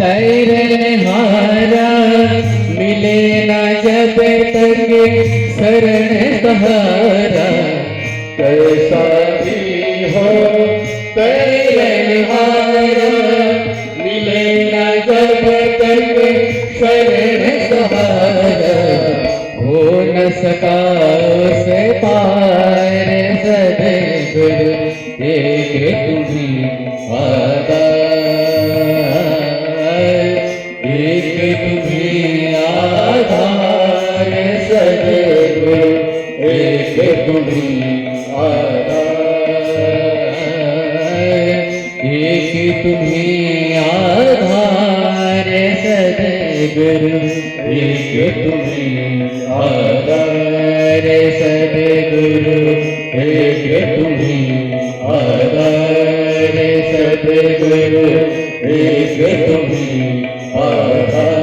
तैरनहारा मिले ना जब तक शरण सहारा, कैसा भी हो तैरनहारा मिले ना जब तक शरण सहारा, हो न सका उसे पार सद्गुरु एक तुम्ही आधार, सद्गुरु एक तुम्ही आधार, एक तुम्ही आधार, सद्गुरु एक तुम्ही आधार, सद्गुरु एक तुम्ही आधार, सद्गुरु एक तुम्ही आधार।